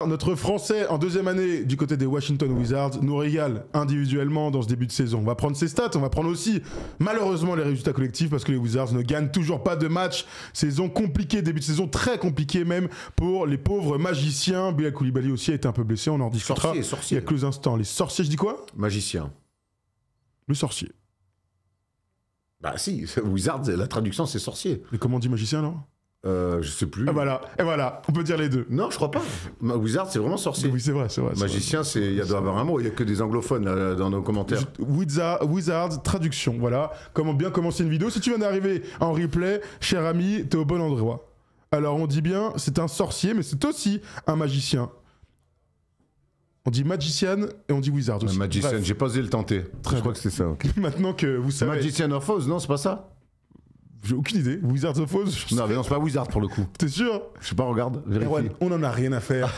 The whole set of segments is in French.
Notre Français en deuxième année du côté des Washington Wizards nous régale individuellement dans ce début de saison. On va prendre ses stats, on va prendre aussi malheureusement les résultats collectifs parce que les Wizards ne gagnent toujours pas de match. Saison compliquée, début de saison très compliqué même pour les pauvres magiciens. Bilal Koulibaly aussi a été un peu blessé, on en discutera il y a quelques instants. Les sorciers, je dis quoi? Magicien. Le sorcier. Bah si, Wizards, la traduction c'est sorcier. Mais comment on dit magicien alors? Je sais plus. Et voilà, on peut dire les deux. Non, je crois pas. Wizard, c'est vraiment sorcier. Oui, c'est vrai. Magicien, il doit y avoir un mot, il n'y a que des anglophones là, dans nos commentaires. Wizard, traduction, voilà. Comment bien commencer une vidéo. Si tu viens d'arriver en replay, cher ami, t'es au bon endroit. Alors on dit bien, c'est un sorcier, mais c'est aussi un magicien. On dit magician et on dit wizard aussi. Magician, j'ai pas osé le tenter. Je crois que c'est ça. Okay. Maintenant que vous savez... Magician of Oz, non, c'est pas ça? J'ai aucune idée. Wizards of Oz. Non, mais non, c'est pas Wizard pour le coup. T'es sûr? Je sais pas, regarde, vérifie. Erwan, on en a rien à faire.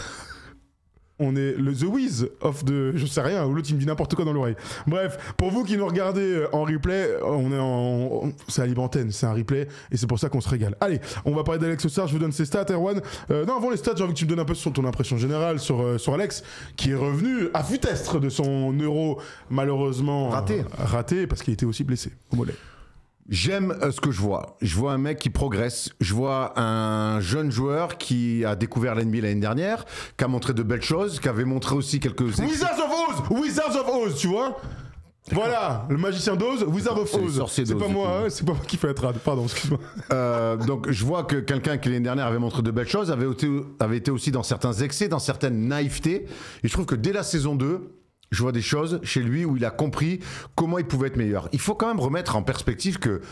On est le The Wiz of the... Je sais rien, ou l'autre il me dit n'importe quoi dans l'oreille. Bref, pour vous qui nous regardez en replay, on est en... C'est à libre antenne, c'est un replay, et c'est pour ça qu'on se régale. Allez, on va parler d'Alex Sarr, je vous donne ses stats, Erwan. Non, avant les stats, j'ai envie que tu me donnes un peu ton impression générale sur Alex, qui est revenu à futastre de son euro, malheureusement... Raté, parce qu'il était aussi blessé au mollet. J'aime ce que je vois. Je vois un mec qui progresse. Je vois un jeune joueur qui a découvert l'NBA l'année dernière, qui a montré de belles choses, qui avait montré aussi quelques... Wizards of Oz, tu vois. Voilà, le magicien d'Oz, Wizard of Oz. C'est pas moi qui fais la trad, pardon, excuse-moi. Donc je vois que quelqu'un qui l'année dernière avait montré de belles choses, avait été aussi dans certains excès, dans certaines naïvetés. Et je trouve que dès la saison 2, je vois des choses chez lui où il a compris comment il pouvait être meilleur. Il faut quand même remettre en perspective que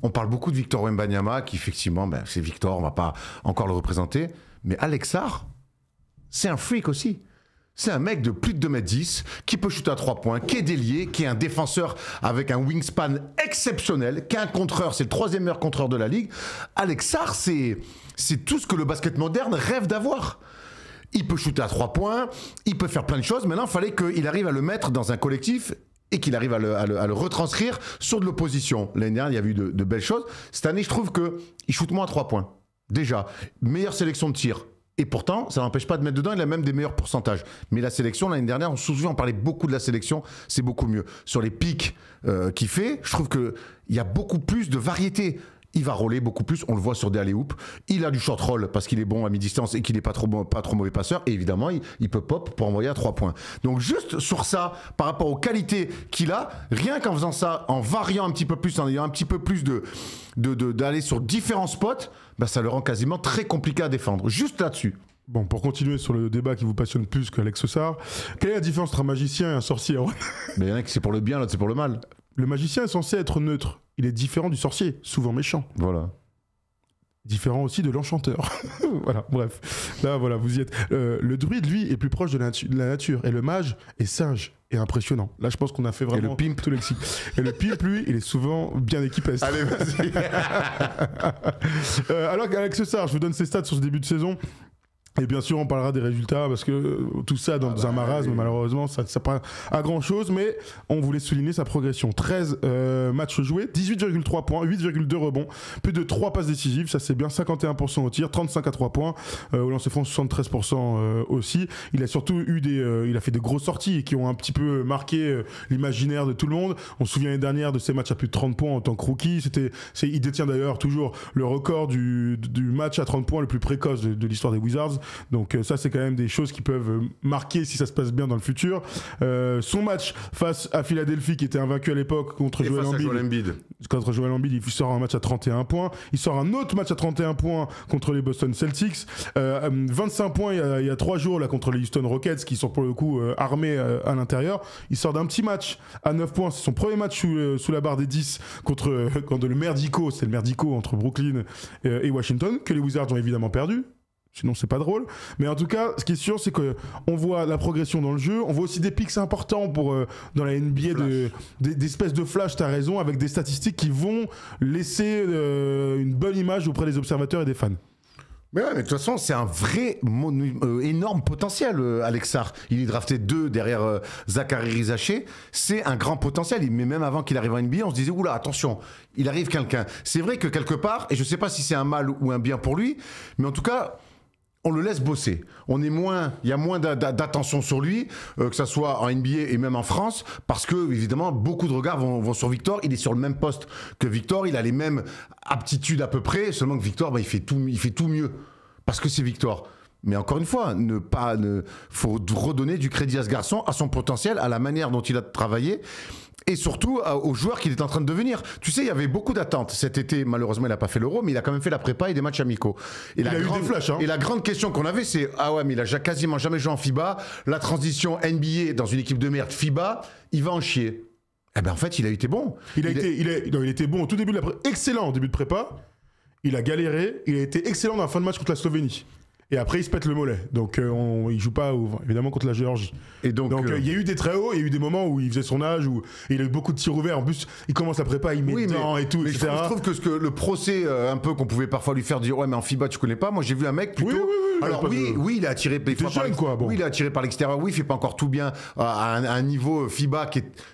on parle beaucoup de Victor Wembanyama, qui effectivement, c'est Victor, on va pas encore le représenter. Mais Alex Sarr, c'est un freak aussi. C'est un mec de plus de 2m10, qui peut shooter à 3 points, qui est délié, qui est un défenseur avec un wingspan exceptionnel, qui est un contreur, c'est le 3e meilleur contreur de la ligue. Alex Sarr, c'est tout ce que le basket moderne rêve d'avoir. Il peut shooter à 3 points, il peut faire plein de choses. Maintenant, il fallait qu'il arrive à le mettre dans un collectif et qu'il arrive à le retranscrire sur de l'opposition. L'année dernière, il y a eu de belles choses. Cette année, je trouve qu'il shoot moins à 3 points. Déjà, meilleure sélection de tir. Et pourtant, ça n'empêche pas de mettre dedans, il a même des meilleurs pourcentages. Mais la sélection, l'année dernière, on se souvient, on parlait beaucoup de la sélection, c'est beaucoup mieux. Sur les pics qu'il fait, je trouve qu'il y a beaucoup plus de variété. Il va roller beaucoup plus, on le voit sur des alley-oops. Il a du short roll parce qu'il est bon à mi-distance et qu'il n'est pas trop mauvais passeur. Et évidemment, il peut pop pour envoyer à 3 points. Donc juste sur ça, par rapport aux qualités qu'il a, rien qu'en faisant ça, en variant un petit peu plus, en ayant un petit peu plus d'aller sur différents spots, bah ça le rend quasiment très compliqué à défendre. Juste là-dessus. Bon, pour continuer sur le débat qui vous passionne plus qu'Alex Sarr, quelle est la différence entre un magicien et un sorcier? Mais il y en a qui c'est pour le bien, l'autre c'est pour le mal. Le magicien est censé être neutre. Il est différent du sorcier, souvent méchant. Voilà. Différent aussi de l'enchanteur. Voilà, bref. Là, voilà, vous y êtes. Le druide, lui, est plus proche de la nature. Et le mage est sage et impressionnant. Là, je pense qu'on a fait vraiment... Et le pimp tout lexique. Et le pimp, lui, il est souvent bien équipé. Allez, vas-y. Alors qu'Alex Sarr, je vous donne ses stats sur ce début de saison. Et bien sûr, on parlera des résultats parce que tout ça dans un marasme, malheureusement, ça ne pas à grand chose. Mais on voulait souligner sa progression. 13 matchs joués, 18,3 points, 8,2 rebonds, plus de 3 passes décisives. Ça, c'est bien 51% au tir, 35 à 3 points. Au lancer franc, 73% aussi. Il a surtout eu il a fait des grosses sorties qui ont un petit peu marqué l'imaginaire de tout le monde. On se souvient l'année dernière de ses matchs à plus de 30 points en tant que rookie. Il détient d'ailleurs toujours le record du match à 30 points le plus précoce de l'histoire des Wizards. Donc ça c'est quand même des choses qui peuvent marquer si ça se passe bien dans le futur. Son match face à Philadelphie qui était invaincu à l'époque contre Joel Embiid. Contre Joel Embiid, il sort un match à 31 points. Il sort un autre match à 31 points contre les Boston Celtics. 25 points il y a 3 jours là, contre les Houston Rockets qui sont pour le coup armés à l'intérieur. Il sort d'un petit match à 9 points. C'est son premier match sous la barre des 10 contre le merdico. C'est le merdico entre Brooklyn et Washington que les Wizards ont évidemment perdu. Sinon, c'est pas drôle. Mais en tout cas, ce qui est sûr, c'est qu'on voit la progression dans le jeu. On voit aussi des pics importants dans la NBA, d'espèces de flash, t'as raison, avec des statistiques qui vont laisser une bonne image auprès des observateurs et des fans. Mais ouais, mais de toute façon, c'est un vrai énorme potentiel, Alex Sarr. Il est drafté 2 derrière Zachary Rizaché. C'est un grand potentiel. Mais même avant qu'il arrive en NBA, on se disait, oula, attention, il arrive quelqu'un. C'est vrai que quelque part, et je sais pas si c'est un mal ou un bien pour lui, mais en tout cas, on le laisse bosser. Il y a moins d'attention sur lui, que ça soit en NBA et même en France, parce que évidemment beaucoup de regards vont sur Victor. Il est sur le même poste que Victor, il a les mêmes aptitudes à peu près, seulement que Victor, il fait tout mieux, parce que c'est Victor. Mais encore une fois, faut redonner du crédit à ce garçon, à son potentiel, à la manière dont il a travaillé. Et surtout aux joueurs qu'il est en train de devenir. Tu sais, il y avait beaucoup d'attentes. Cet été, malheureusement, il n'a pas fait l'Euro, mais il a quand même fait la prépa et des matchs amicaux. Il a eu des flashs. Hein. Et la grande question qu'on avait, c'est ah ouais, mais il a quasiment jamais joué en FIBA. La transition NBA dans une équipe de merde FIBA, il va en chier. Eh ben en fait, il a été bon. Il était bon au tout début de la prépa. Excellent au début de prépa. Il a galéré. Il a été excellent dans la fin de match contre la Slovénie. Et après, il se pète le mollet. Donc, il joue pas, évidemment, contre la Géorgie. Et donc il y a eu des très hauts, il y a eu des moments où il faisait son âge, où il a eu beaucoup de tirs ouverts. En plus, il commence la prépa, il met dedans et tout, mais etc. Je trouve que le procès, un peu, qu'on pouvait parfois lui faire dire, ouais, mais en FIBA, tu connais pas. Moi, j'ai vu un mec plutôt. Alors, oui, il est attiré il est attiré par l'extérieur. Oui, il fait pas encore tout bien à un niveau FIBA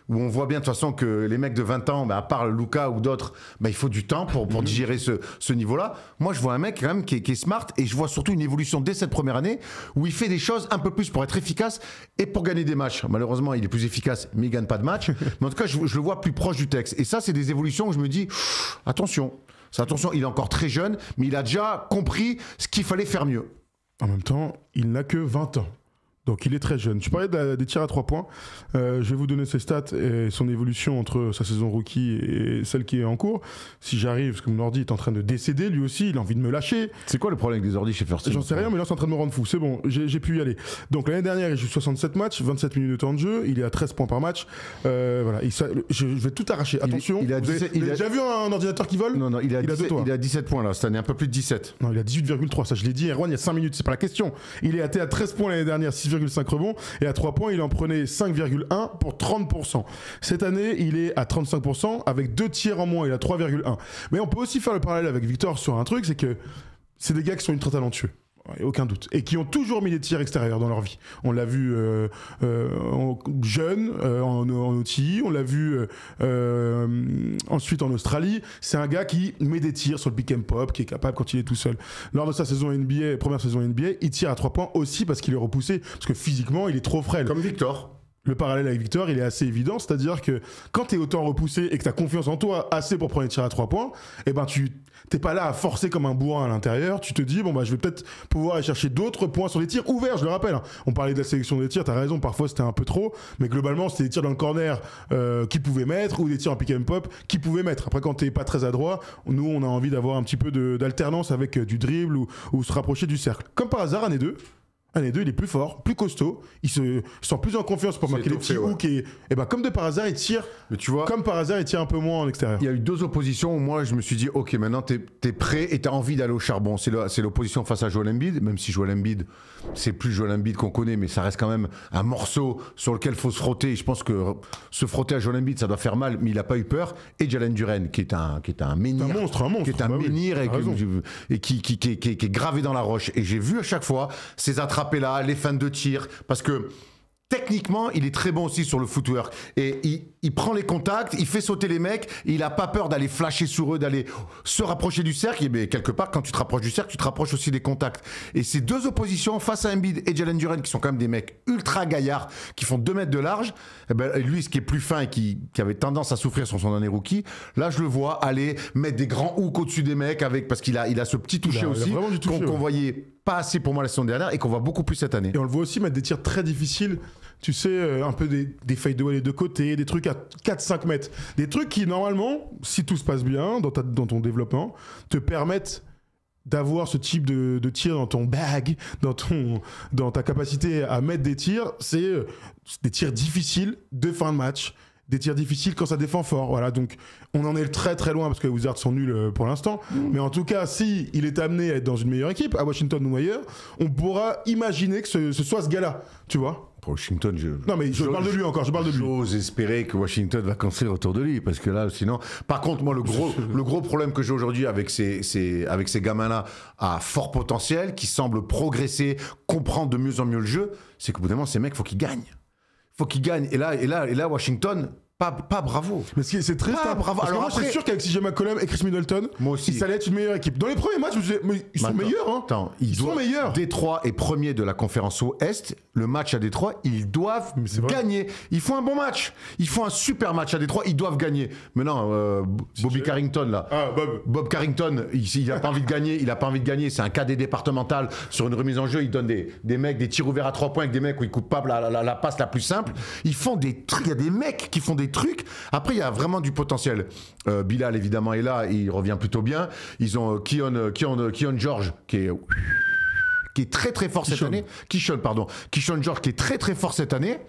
où on voit bien, de toute façon, que les mecs de 20 ans, à part Luka ou d'autres, il faut du temps pour digérer ce niveau-là. Moi, je vois un mec, quand même, qui est smart, et je vois surtout une évolution dès cette première année où il fait des choses un peu plus pour être efficace et pour gagner des matchs. Malheureusement, il est plus efficace, mais il gagne pas de match. Mais en tout cas, je le vois plus proche du texte. Et ça, c'est des évolutions où je me dis, attention, il est encore très jeune, mais il a déjà compris ce qu'il fallait faire mieux. En même temps, il n'a que 20 ans. Donc il est très jeune. Tu parlais des tirs à 3 points. Je vais vous donner ses stats et son évolution entre sa saison rookie et celle qui est en cours. Si j'arrive, parce que mon ordi est en train de décéder, lui aussi, il a envie de me lâcher. C'est quoi le problème avec des ordis chez First Team ? J'en sais rien, mais là c'est en train de me rendre fou. C'est bon, j'ai pu y aller. Donc l'année dernière, il joue 67 matchs, 27 minutes de temps de jeu. Il est à 13 points par match. Voilà. Je vais tout arracher. Attention, vous avez déjà vu un ordinateur qui vole ? Non, il a 17 points là, cette année, un peu plus de 17. Non, il a 18,3. Ça, je l'ai dit, Erwan, il y a 5 minutes, c'est pas la question. Il est à 13 points l'année dernière, 6,5 rebonds. Et à 3 points, il en prenait 5,1 pour 30%. Cette année, il est à 35% avec 2 tirs en moins. Il a 3,1. Mais on peut aussi faire le parallèle avec Victor sur un truc, c'est que c'est des gars qui sont ultra talentueux. Aucun doute. Et qui ont toujours mis des tirs extérieurs dans leur vie. On l'a vu jeune, en OTI, on l'a vu ensuite en Australie. C'est un gars qui met des tirs sur le pick and pop, qui est capable quand il est tout seul. Lors de sa saison NBA, première saison NBA, il tire à 3 points aussi parce qu'il est repoussé, parce que physiquement, il est trop frêle. Comme Victor. Le parallèle avec Victor, il est assez évident, c'est-à-dire que quand tu es autant repoussé et que tu as confiance en toi assez pour prendre les tirs à 3 points, eh ben tu t'es pas là à forcer comme un bourrin à l'intérieur, tu te dis je vais peut-être pouvoir aller chercher d'autres points sur les tirs ouverts, je le rappelle. Hein. On parlait de la sélection des tirs, tu as raison, parfois c'était un peu trop, mais globalement c'était des tirs dans le corner qu'ils pouvaient mettre ou des tirs en pick and pop qu'ils pouvaient mettre. Après quand t'es pas très adroit, nous on a envie d'avoir un petit peu d'alternance avec du dribble ou se rapprocher du cercle. Comme par hasard, année 2, il est plus fort, plus costaud, il se sent plus en confiance pour marquer les petits hooks et comme de par hasard, il tire. Mais tu vois, comme par hasard, il tire un peu moins en extérieur. Il y a eu 2 oppositions où moi je me suis dit ok, maintenant t'es prêt et t'as envie d'aller au charbon. C'est l'opposition face à Joel Embiid, même si Joel Embiid, c'est plus Joel Embiid qu'on connaît, mais ça reste quand même un morceau sur lequel il faut se frotter. Je pense que se frotter à Joel Embiid, ça doit faire mal, mais il a pas eu peur. Et Jalen Duren, qui est un menhir, un monstre, qui est un menhir et qui est gravé dans la roche. Et j'ai vu à chaque fois ces attrapés là, les fins de tir, parce que techniquement, il est très bon aussi sur le footwork. Et il prend les contacts, il fait sauter les mecs, il n'a pas peur d'aller flasher sur eux, d'aller se rapprocher du cercle. Et bien, quelque part, quand tu te rapproches du cercle, tu te rapproches aussi des contacts. Et ces 2 oppositions face à Embiid et Jalen Duren, qui sont quand même des mecs ultra gaillards, qui font 2 mètres de large, et lui, ce qui est plus fin et qui avait tendance à souffrir sur son année rookie, là, je le vois aller mettre des grands hooks au-dessus des mecs, parce qu'il a ce petit toucher aussi, qu'on voyait pas assez pour moi la saison dernière et qu'on voit beaucoup plus cette année. Et on le voit aussi mettre des tirs très difficiles, tu sais, un peu des fadeaways les 2 côtés, des trucs à 4-5 mètres. Des trucs qui, normalement, si tout se passe bien dans ton développement, te permettent d'avoir ce type de tir dans ton bag, dans ta capacité à mettre des tirs. C'est des tirs difficiles de fin de match. Des tirs difficiles quand ça défend fort. Voilà, donc on en est très très loin parce que les Wizards sont nuls pour l'instant. Mais en tout cas, si il est amené à être dans une meilleure équipe, à Washington ou ailleurs, on pourra imaginer que ce soit ce gars-là, tu vois. Pour Washington, non mais je parle de lui encore, J'ose espérer que Washington va construire autour de lui, parce que là, sinon... Par contre, moi, le gros problème que j'ai aujourd'hui avec ces gamins-là à fort potentiel, qui semblent progresser, comprendre de mieux en mieux le jeu, c'est qu'au bout d'un moment, ces mecs, faut qu'ils gagnent. Et là, Washington, pas bravo. Mais c'est triste. Bravo. Alors moi, après, c'est sûr qu'avec CJ McCollum et Chris Middleton, moi aussi, ça allait être une meilleure équipe. Dans les premiers matchs, je me disais, mais ils sont meilleurs. Hein. Attends, ils sont meilleurs. Détroit est premier de la conférence Ouest. Le match à Détroit, ils doivent gagner. Ils font un bon match. Ils font un super match à Détroit. Ils doivent gagner. Mais non, Bobby Carrington là. Ah, Bob Carrington, il a pas envie de gagner. Il a pas envie de gagner. C'est un cadet départemental sur une remise en jeu. Il donne des mecs des tirs ouverts à 3 points avec des mecs où ils coupent pas la passe la plus simple. Ils font des trucs. Il y a des mecs qui font des trucs. Après, il y a vraiment du potentiel. Bilal, évidemment, est là. Il revient plutôt bien. Ils ont Keon George, qui est très très fort cette année. Keyshawn George, qui est très très fort cette année.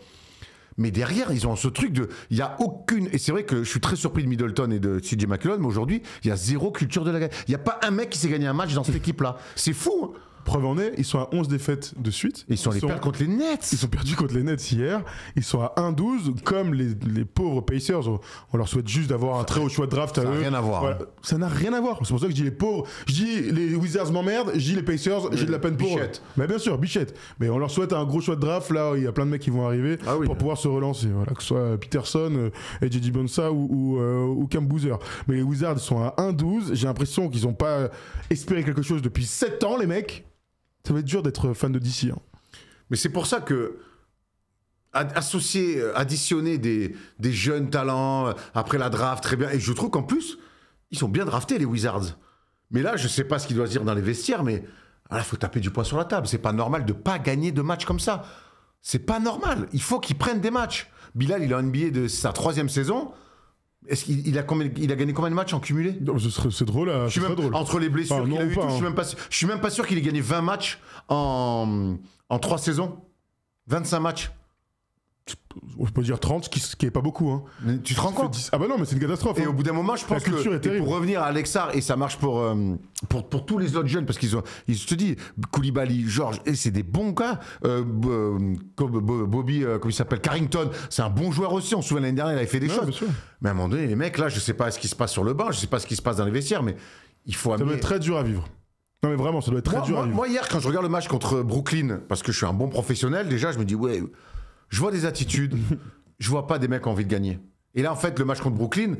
Mais derrière, ils ont ce truc de... Il n'y a aucune... Et c'est vrai que je suis très surpris de Middleton et de CJ McCollum, mais aujourd'hui, il y a zéro culture de la gagne. Il n'y a pas un mec qui s'est gagné un match dans cette équipe-là. C'est fou, hein. Preuve en est, ils sont à 11 défaites de suite. Ils sont perdus contre les Nets. Ils sont perdus contre les Nets hier. Ils sont à 1-12, comme les pauvres Pacers. On leur souhaite juste d'avoir un très haut choix de draft à eux. Ça n'a rien à voir. Voilà. Ça n'a rien à voir. C'est pour ça que je dis les pauvres. Je dis les Wizards m'emmerdent. Je dis les Pacers, j'ai de la peine pour eux. Mais bien sûr, Bichette. Mais on leur souhaite un gros choix de draft. Là, il y a plein de mecs qui vont arriver pour pouvoir se relancer. Voilà, que ce soit Peterson, J.J. Bonsa ou Cam Boozer. Mais les Wizards sont à 1-12. J'ai l'impression qu'ils n'ont pas espéré quelque chose depuis 7 ans, les mecs. Ça va être dur d'être fan de DC. Hein. Mais c'est pour ça que additionner des jeunes talents après la draft, très bien. Et je trouve qu'en plus, ils sont bien draftés, les Wizards. Mais là, je sais pas ce qu'il doit se dire dans les vestiaires, mais il faut taper du poing sur la table. C'est pas normal de pas gagner de matchs comme ça. C'est pas normal. Il faut qu'ils prennent des matchs. Bilal, il est en NBA de sa 3e saison. Est-ce qu'il a gagné combien de matchs en cumulé? C'est drôle, drôle. Entre les blessures qu'il a eu, je suis même pas sûr qu'il ait gagné 20 matchs en 3 saisons. 25 matchs. On peut dire 30, ce qui est pas beaucoup. Hein. Mais tu te rends compte? Ah bah non, mais c'est une catastrophe. Et au bout d'un moment, je pense que pour revenir à Alexar, et ça marche pour tous les autres jeunes, parce je te dis, Koulibaly, Georges, et c'est des bons gars. Bobby, comment il s'appelle, Carrington, c'est un bon joueur aussi. On se souvient l'année dernière, il avait fait des choses. Mais à un moment donné, les mecs, là, je sais pas ce qui se passe sur le banc, je sais pas ce qui se passe dans les vestiaires, mais il faut amener... Ça doit être très dur à vivre. Non mais vraiment, ça doit être très dur à vivre. Moi, hier, quand je regarde le match contre Brooklyn, parce que je suis un bon professionnel, déjà, je me dis, ouais, je vois des attitudes, je vois pas des mecs qui ont envie de gagner. Et là, en fait, le match contre Brooklyn,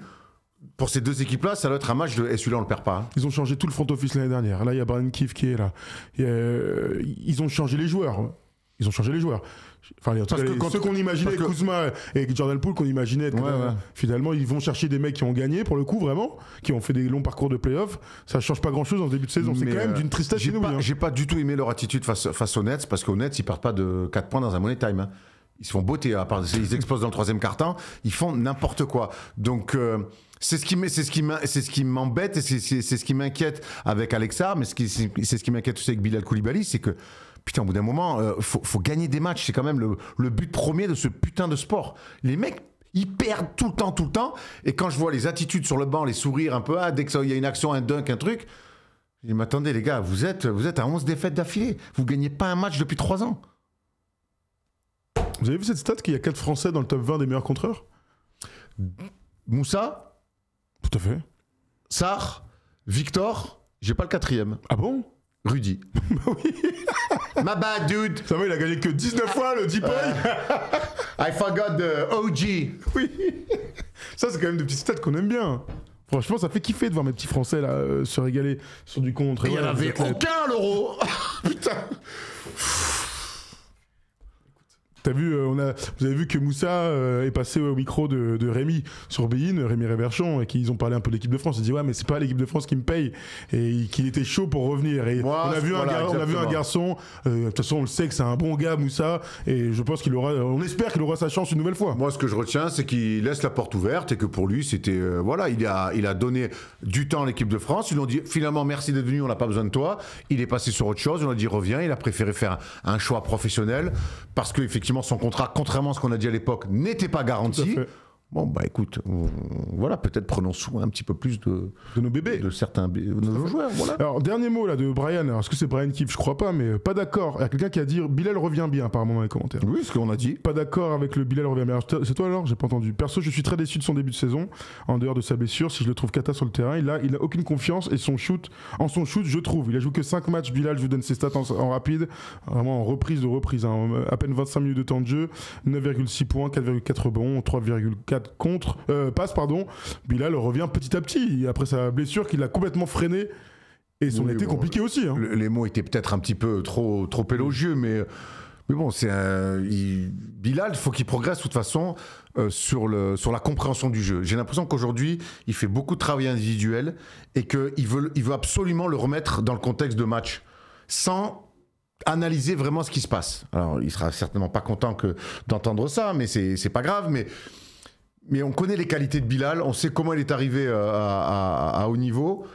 pour ces deux équipes-là, ça doit être un match de... Et celui-là, on le perd pas. Hein. Ils ont changé tout le front office l'année dernière. Là, il y a Brian Keefe qui est là. Ils ont changé les joueurs. Enfin, ceux qu'on imaginait, Kuzma et Jordan Poole, qu'on imaginait, finalement, ils vont chercher des mecs qui ont gagné, pour le coup, vraiment, qui ont fait des longs parcours de play-off. Ça change pas grand-chose en début de saison. C'est quand même d'une tristesse inouïe. J'ai pas du tout aimé leur attitude face aux Nets, parce qu'aux Nets, ils perdent pas de 4 points dans un money time. Hein. Ils se font botter, ils explosent dans le 3e quart-temps, ils font n'importe quoi. Donc, c'est ce qui m'embête et c'est ce qui m'inquiète avec Alexar, mais c'est ce qui m'inquiète aussi avec Bilal Koulibaly, c'est que, putain, au bout d'un moment, faut gagner des matchs. C'est quand même le but premier de ce putain de sport. Les mecs, ils perdent tout le temps. Et quand je vois les attitudes sur le banc, les sourires un peu, dès qu'il y a une action, un dunk, un truc, je dis, mais attendez les gars, vous êtes à 11 défaites d'affilée. Vous gagnez pas un match depuis 3 ans. Vous avez vu cette stat qu'il y a 4 Français dans le top 20 des meilleurs contreurs? Moussa? Tout à fait. Sarr? Victor? J'ai pas le 4e. Ah bon? Rudy. Oui. My bad, dude. Ça va, il a gagné que 19 fois le Deep Boy. I forgot the OG. Oui. Ça, c'est quand même des petites stats qu'on aime bien. Franchement, ça fait kiffer de voir mes petits Français là se régaler sur du contre. Il y en avait aucun, l'euro. Putain. T'as vu, vous avez vu que Moussa est passé au micro de Rémi sur Bein, Rémi Réverchon, et qu'ils ont parlé un peu de l'équipe de France. Il dit ouais, mais c'est pas l'équipe de France qui me paye, et qu'il était chaud pour revenir. Et on a vu un garçon. De toute façon, on le sait que c'est un bon gars, Moussa, et je pense on espère qu'il aura sa chance une nouvelle fois. Moi, ce que je retiens, c'est qu'il laisse la porte ouverte et que pour lui, c'était il a donné du temps à l'équipe de France. Ils lui ont dit finalement merci d'être venu, on n'a pas besoin de toi. Il est passé sur autre chose. On a dit reviens. Il a préféré faire un choix professionnel parce que effectivement son contrat, contrairement à ce qu'on a dit à l'époque, n'était pas garanti. Bon, bah écoute, voilà, peut-être prenons soin un petit peu plus de nos bébés. De certains de nos joueurs. Voilà. Alors, dernier mot là de Brian. Alors, est-ce que c'est Brian Keefe? Je crois pas, mais pas d'accord. Il y a quelqu'un qui a dit Bilal revient bien, apparemment, dans les commentaires. Oui, ce qu'on a dit. Pas d'accord avec le Bilal revient bien. Alors, c'est toi alors? J'ai pas entendu. Perso, je suis très déçu de son début de saison. En dehors de sa blessure, si je le trouve cata sur le terrain, il a aucune confiance et son shoot, je trouve. Il a joué que 5 matchs. Bilal, je vous donne ses stats en rapide. Vraiment en reprise de reprise. Hein. À peine 25 minutes de temps de jeu, 9,6 points, 4,4 rebonds, 3,4 passes, Bilal revient petit à petit après sa blessure qui l'a complètement freiné. Et son été compliqué aussi. Hein. Les mots étaient peut-être un petit peu trop élogieux, mais bon, Bilal, il faut qu'il progresse de toute façon sur la compréhension du jeu. J'ai l'impression qu'aujourd'hui, il fait beaucoup de travail individuel et qu'il veut absolument le remettre dans le contexte de match, sans analyser vraiment ce qui se passe. Alors, il sera certainement pas content d'entendre ça, mais c'est pas grave, mais on connaît les qualités de Bilal, on sait comment il est arrivé à haut niveau.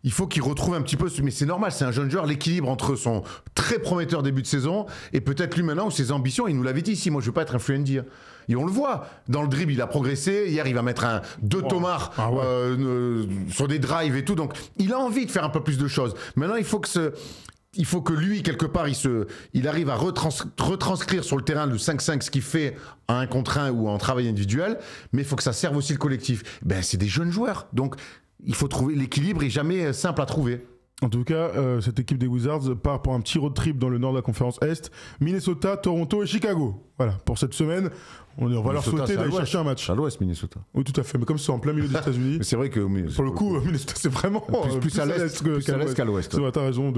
Il faut qu'il retrouve un petit peu, mais c'est normal, c'est un jeune joueur, l'équilibre entre son très prometteur début de saison et peut-être lui maintenant ou ses ambitions. Il nous l'avait dit ici, moi je veux pas être un Fluendy. Et on le voit, dans le dribble il a progressé, hier il va mettre un 2 Thomas sur des drives et tout, donc il a envie de faire un peu plus de choses. Maintenant il faut que lui, quelque part, il arrive à retranscrire sur le terrain le 5-5 ce qu'il fait à 1 contre 1 ou en travail individuel, mais il faut que ça serve aussi le collectif. C'est des jeunes joueurs, donc il faut trouver l'équilibre est jamais simple à trouver. En tout cas, cette équipe des Wizards part pour un petit road trip dans le nord de la conférence Est. Minnesota, Toronto et Chicago. Voilà, pour cette semaine, on va leur souhaiter d'aller chercher un match. À l'ouest, Minnesota. Oui, tout à fait. Mais comme c'est en plein milieu des États-Unis. Mais c'est vrai que. Pour le coup, Minnesota, c'est vraiment. Plus à l'est qu'à l'ouest. Ouais. T'as raison.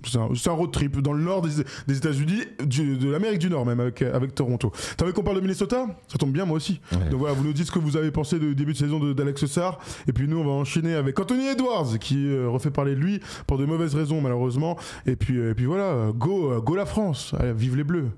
C'est un road trip dans le nord des États-Unis, de l'Amérique du Nord, même, avec Toronto. T'as envie qu'on parle de Minnesota? Ça tombe bien, moi aussi. Ouais. Donc voilà, vous nous dites ce que vous avez pensé du début de saison d'Alex Sarr. Et puis nous, on va enchaîner avec Anthony Edwards, qui refait parler de lui pour de mauvaises raisons, malheureusement. Et puis voilà, go la France. Allez, vive les Bleus.